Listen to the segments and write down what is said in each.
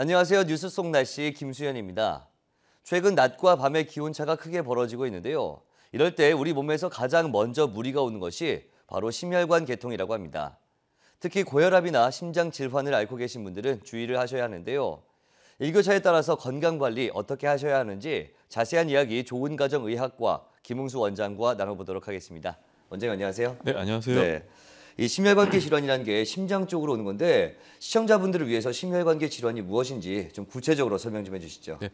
안녕하세요. 뉴스 속 날씨 김수현입니다. 최근 낮과 밤의 기온차가 크게 벌어지고 있는데요. 이럴 때 우리 몸에서 가장 먼저 무리가 오는 것이 바로 심혈관 계통이라고 합니다. 특히 고혈압이나 심장 질환을 앓고 계신 분들은 주의를 하셔야 하는데요. 일교차에 따라서 건강관리 어떻게 하셔야 하는지 자세한 이야기 좋은가정의학과 김웅수 원장과 나눠보도록 하겠습니다. 원장님 안녕하세요. 네, 안녕하세요. 네. 이 심혈관계 질환이라는 게 심장 쪽으로 오는 건데 시청자분들을 위해서 심혈관계 질환이 무엇인지 좀 구체적으로 설명 좀 해주시죠. 네,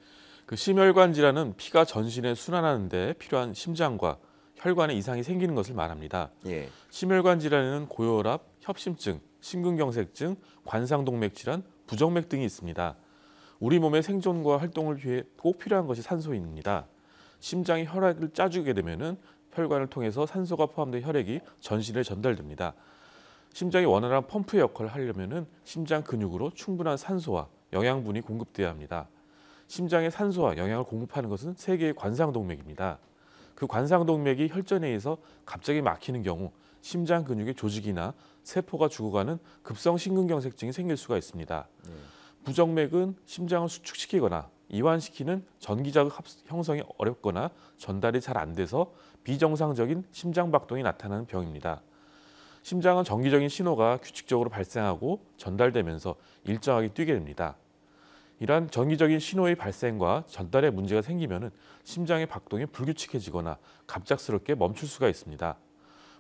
그 심혈관 질환은 피가 전신에 순환하는 데 필요한 심장과 혈관에 이상이 생기는 것을 말합니다. 예. 심혈관 질환에는 고혈압, 협심증, 심근경색증, 관상동맥 질환, 부정맥 등이 있습니다. 우리 몸의 생존과 활동을 위해 꼭 필요한 것이 산소입니다. 심장이 혈액을 짜주게 되면은 혈관을 통해서 산소가 포함된 혈액이 전신에 전달됩니다. 심장이 원활한 펌프 역할을 하려면 심장 근육으로 충분한 산소와 영양분이 공급돼야 합니다. 심장에 산소와 영양을 공급하는 것은 세 개의 관상동맥입니다. 그 관상동맥이 혈전에 의해서 갑자기 막히는 경우 심장 근육의 조직이나 세포가 죽어가는 급성 심근경색증이 생길 수가 있습니다. 부정맥은 심장을 수축시키거나 이완시키는 전기자극 형성이 어렵거나 전달이 잘 안 돼서 비정상적인 심장박동이 나타나는 병입니다. 심장은 정기적인 신호가 규칙적으로 발생하고 전달되면서 일정하게 뛰게 됩니다. 이러한 정기적인 신호의 발생과 전달에 문제가 생기면 심장의 박동이 불규칙해지거나 갑작스럽게 멈출 수가 있습니다.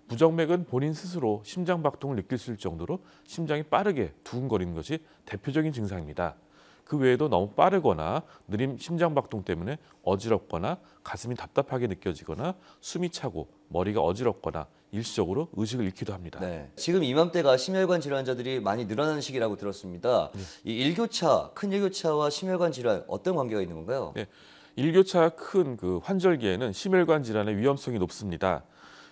부정맥은 본인 스스로 심장 박동을 느낄 수 있을 정도로 심장이 빠르게 두근거리는 것이 대표적인 증상입니다. 그 외에도 너무 빠르거나 느린 심장 박동 때문에 어지럽거나 가슴이 답답하게 느껴지거나 숨이 차고 머리가 어지럽거나 일시적으로 의식을 잃기도 합니다. 네. 지금 이맘때가 심혈관 질환자들이 많이 늘어나는 시기라고 들었습니다. 이 일교차, 큰 일교차와 심혈관 질환 어떤 관계가 있는 건가요? 네, 일교차가 큰 그 환절기에는 심혈관 질환의 위험성이 높습니다.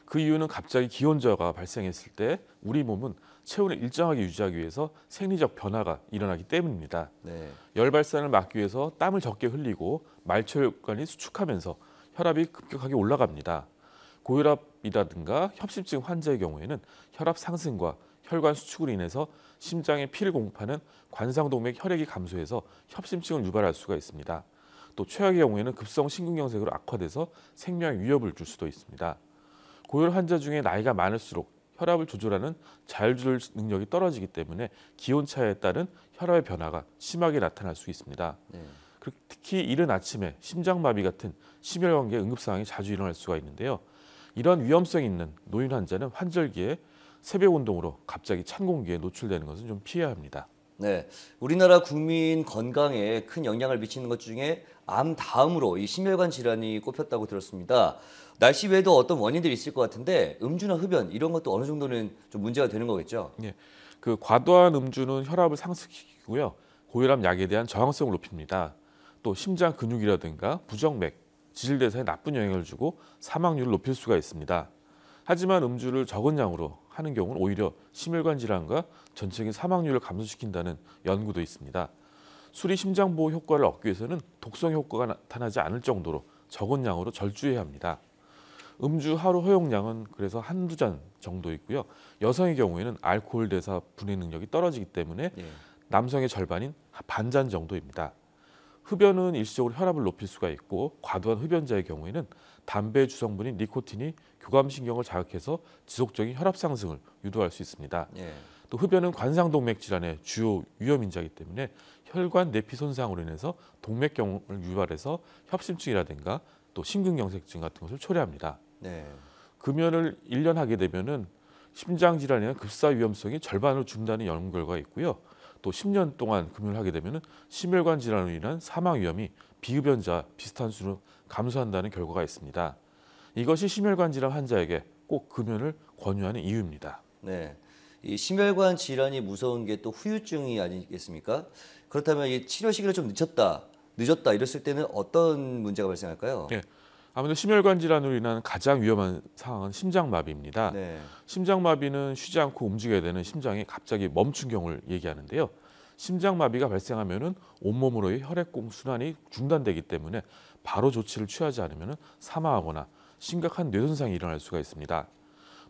그 이유는 갑자기 기온저하가 발생했을 때 우리 몸은 체온을 일정하게 유지하기 위해서 생리적 변화가 일어나기 때문입니다. 네. 열 발산을 막기 위해서 땀을 적게 흘리고 말초혈관이 수축하면서 혈압이 급격하게 올라갑니다. 고혈압이라든가 협심증 환자의 경우에는 혈압 상승과 혈관 수축으로 인해서 심장에 피를 공급하는 관상동맥 혈액이 감소해서 협심증을 유발할 수가 있습니다. 또 최악의 경우에는 급성 심근경색으로 악화돼서 생명에 위협을 줄 수도 있습니다. 고혈 환자 중에 나이가 많을수록 혈압을 조절하는 자율조절 능력이 떨어지기 때문에 기온차에 따른 혈압의 변화가 심하게 나타날 수 있습니다. 네. 특히 이른 아침에 심장마비 같은 심혈관계 응급상황이 자주 일어날 수가 있는데요. 이런 위험성이 있는 노인 환자는 환절기에 새벽 운동으로 갑자기 찬 공기에 노출되는 것은 좀 피해야 합니다. 네. 우리나라 국민 건강에 큰 영향을 미치는 것 중에 암 다음으로 이 심혈관 질환이 꼽혔다고 들었습니다. 날씨 외에도 어떤 원인들이 있을 것 같은데 음주나 흡연 이런 것도 어느 정도는 좀 문제가 되는 거겠죠? 예, 그 과도한 음주는 혈압을 상승시키고요. 고혈압 약에 대한 저항성을 높입니다. 또 심장 근육이라든가 부정맥, 지질대사에 나쁜 영향을 주고 사망률을 높일 수가 있습니다. 하지만 음주를 적은 양으로 하는 경우는 오히려 심혈관 질환과 전체적인 사망률을 감소시킨다는 연구도 있습니다. 술이 심장 보호 효과를 얻기 위해서는 독성 효과가 나타나지 않을 정도로 적은 양으로 절주해야 합니다. 음주 하루 허용량은 그래서 한두 잔 정도 있고요. 여성의 경우에는 알코올 대사 분해 능력이 떨어지기 때문에 예. 남성의 절반인 반잔 정도입니다. 흡연은 일시적으로 혈압을 높일 수가 있고 과도한 흡연자의 경우에는 담배 주성분인 니코틴이 교감신경을 자극해서 지속적인 혈압 상승을 유도할 수 있습니다. 예. 또 흡연은 관상동맥 질환의 주요 위험 인자이기 때문에 혈관 내피 손상으로 인해서 동맥경을 유발해서 협심증이라든가 또 심근경색증 같은 것을 초래합니다. 네. 금연을 1년 하게 되면은 심장 질환이나 급사 위험성이 절반으로 준다는 연구 결과가 있고요. 또 10년 동안 금연을 하게 되면은 심혈관 질환으로 인한 사망 위험이 비흡연자 비슷한 수로 감소한다는 결과가 있습니다. 이것이 심혈관 질환 환자에게 꼭 금연을 권유하는 이유입니다. 네. 이 심혈관 질환이 무서운 게 또 후유증이 아니겠습니까? 그렇다면 이 치료 시기를 좀 늦었다 이랬을 때는 어떤 문제가 발생할까요? 네. 아무래도 심혈관 질환으로 인한 가장 위험한 상황은 심장마비입니다. 네. 심장마비는 쉬지 않고 움직여야 되는 심장이 갑자기 멈춘 경우를 얘기하는데요. 심장마비가 발생하면은 온몸으로의 혈액 순환이 중단되기 때문에 바로 조치를 취하지 않으면 사망하거나 심각한 뇌손상이 일어날 수가 있습니다.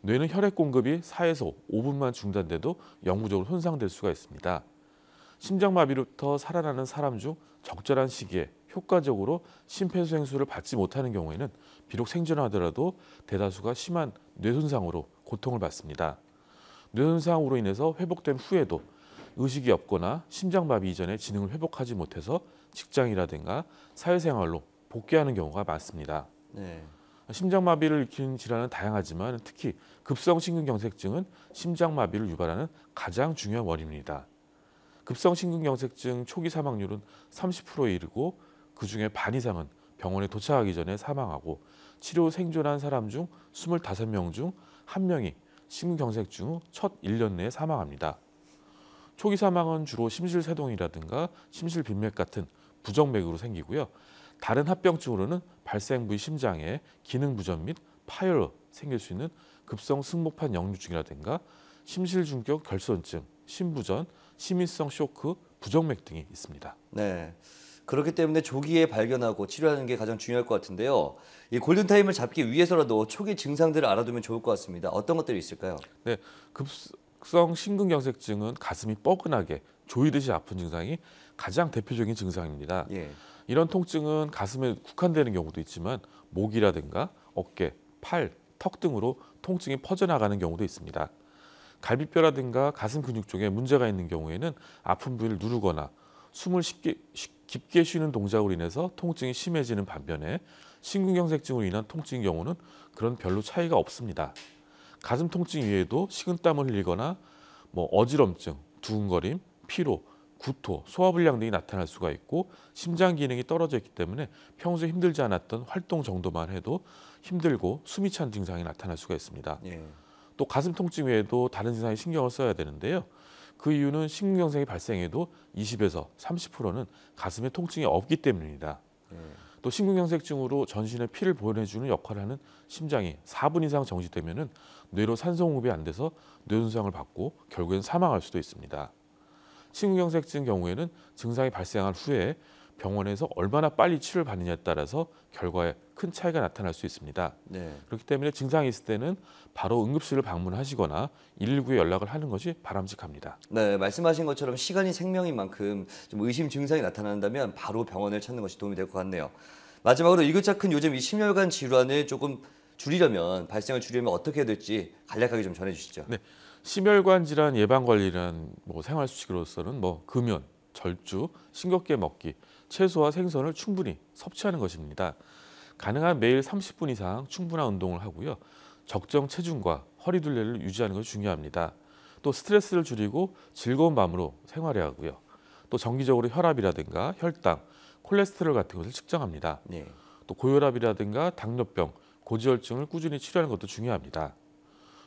뇌는 혈액 공급이 4에서 5분만 중단돼도 영구적으로 손상될 수가 있습니다. 심장마비로부터 살아나는 사람 중 적절한 시기에 효과적으로 심폐소생술을 받지 못하는 경우에는 비록 생존하더라도 대다수가 심한 뇌손상으로 고통을 받습니다. 뇌손상으로 인해서 회복된 후에도 의식이 없거나 심장마비 이전에 지능을 회복하지 못해서 직장이라든가 사회생활로 복귀하는 경우가 많습니다. 네. 심장마비를 일으키는 질환은 다양하지만 특히 급성심근경색증은 심장마비를 유발하는 가장 중요한 원인입니다. 급성심근경색증 초기 사망률은 30%에 이르고 그중에 반 이상은 병원에 도착하기 전에 사망하고 치료 생존한 사람 중 25명 중 1명이 심근경색증 후 첫 1년 내에 사망합니다. 초기 사망은 주로 심실세동이라든가 심실빈맥 같은 부정맥으로 생기고요. 다른 합병증으로는 발생 부위 심장에 기능 부전 및 파열로 생길 수 있는 급성 승모판 역류증이라든가 심실중격 결손증, 심부전, 심인성 쇼크, 부정맥 등이 있습니다. 네. 그렇기 때문에 조기에 발견하고 치료하는 게 가장 중요할 것 같은데요. 이 골든타임을 잡기 위해서라도 초기 증상들을 알아두면 좋을 것 같습니다. 어떤 것들이 있을까요? 네, 급성 심근경색증은 가슴이 뻐근하게 조이듯이 아픈 증상이 가장 대표적인 증상입니다. 예. 이런 통증은 가슴에 국한되는 경우도 있지만 목이라든가 어깨, 팔, 턱 등으로 통증이 퍼져나가는 경우도 있습니다. 갈비뼈라든가 가슴 근육 쪽에 문제가 있는 경우에는 아픈 부위를 누르거나 숨을 깊게 쉬는 동작으로 인해서 통증이 심해지는 반면에 심근경색증으로 인한 통증의 경우는 그런 별로 차이가 없습니다. 가슴 통증 이외에도 식은땀을 흘리거나 어지럼증, 두근거림, 피로, 구토, 소화불량 등이 나타날 수가 있고 심장 기능이 떨어져 있기 때문에 평소에 힘들지 않았던 활동 정도만 해도 힘들고 숨이 찬 증상이 나타날 수가 있습니다. 예. 또 가슴 통증 외에도 다른 증상에 신경을 써야 되는데요. 그 이유는 심근경색이 발생해도 20에서 30%는 가슴에 통증이 없기 때문입니다. 예. 또 심근경색증으로 전신에 피를 보내주는 역할을 하는 심장이 4분 이상 정지되면 뇌로 산소 공급이 안 돼서 뇌손상을 받고 결국엔 사망할 수도 있습니다. 심근경색증 경우에는 증상이 발생한 후에 병원에서 얼마나 빨리 치료를 받느냐에 따라서 결과에 큰 차이가 나타날 수 있습니다. 네. 그렇기 때문에 증상이 있을 때는 바로 응급실을 방문하시거나 119에 연락을 하는 것이 바람직합니다. 네, 말씀하신 것처럼 시간이 생명인 만큼 좀 의심 증상이 나타난다면 바로 병원을 찾는 것이 도움이 될 것 같네요. 마지막으로 이것저것 큰 요즘 이 심혈관 질환을 조금 발생을 줄이려면 어떻게 해야 될지 간략하게 좀 전해주시죠. 네, 심혈관 질환 예방 관리란 생활 수칙으로서는 금연, 절주, 싱겁게 먹기, 채소와 생선을 충분히 섭취하는 것입니다. 가능한 매일 30분 이상 충분한 운동을 하고요. 적정 체중과 허리 둘레를 유지하는 것이 중요합니다. 또 스트레스를 줄이고 즐거운 마음으로 생활해야 하고요. 또 정기적으로 혈압이라든가 혈당, 콜레스테롤 같은 것을 측정합니다. 네. 또 고혈압이라든가 당뇨병, 고지혈증을 꾸준히 치료하는 것도 중요합니다.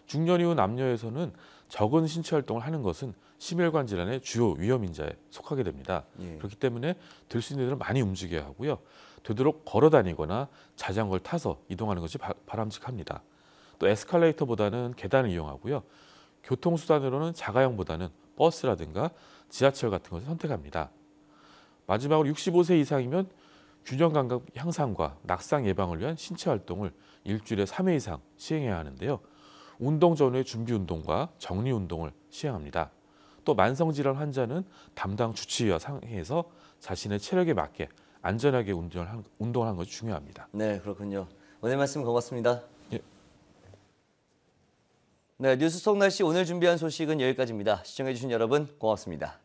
중년 이후 남녀에서는 적은 신체 활동을 하는 것은 심혈관 질환의 주요 위험 인자에 속하게 됩니다. 예. 그렇기 때문에 될 수 있는 대로 많이 움직여야 하고요. 되도록 걸어 다니거나 자전거를 타서 이동하는 것이 바람직합니다. 또 에스컬레이터보다는 계단을 이용하고요. 교통수단으로는 자가용보다는 버스라든가 지하철 같은 것을 선택합니다. 마지막으로 65세 이상이면 균형 감각 향상과 낙상 예방을 위한 신체 활동을 일주일에 3회 이상 시행해야 하는데요. 운동 전후의 준비 운동과 정리 운동을 시행합니다. 또 만성질환 환자는 담당 주치의와 상의해서 자신의 체력에 맞게 안전하게 운동을 하는 것이 중요합니다. 네, 그렇군요. 오늘 말씀 고맙습니다. 예. 네, 뉴스 속 날씨 오늘 준비한 소식은 여기까지입니다. 시청해주신 여러분 고맙습니다.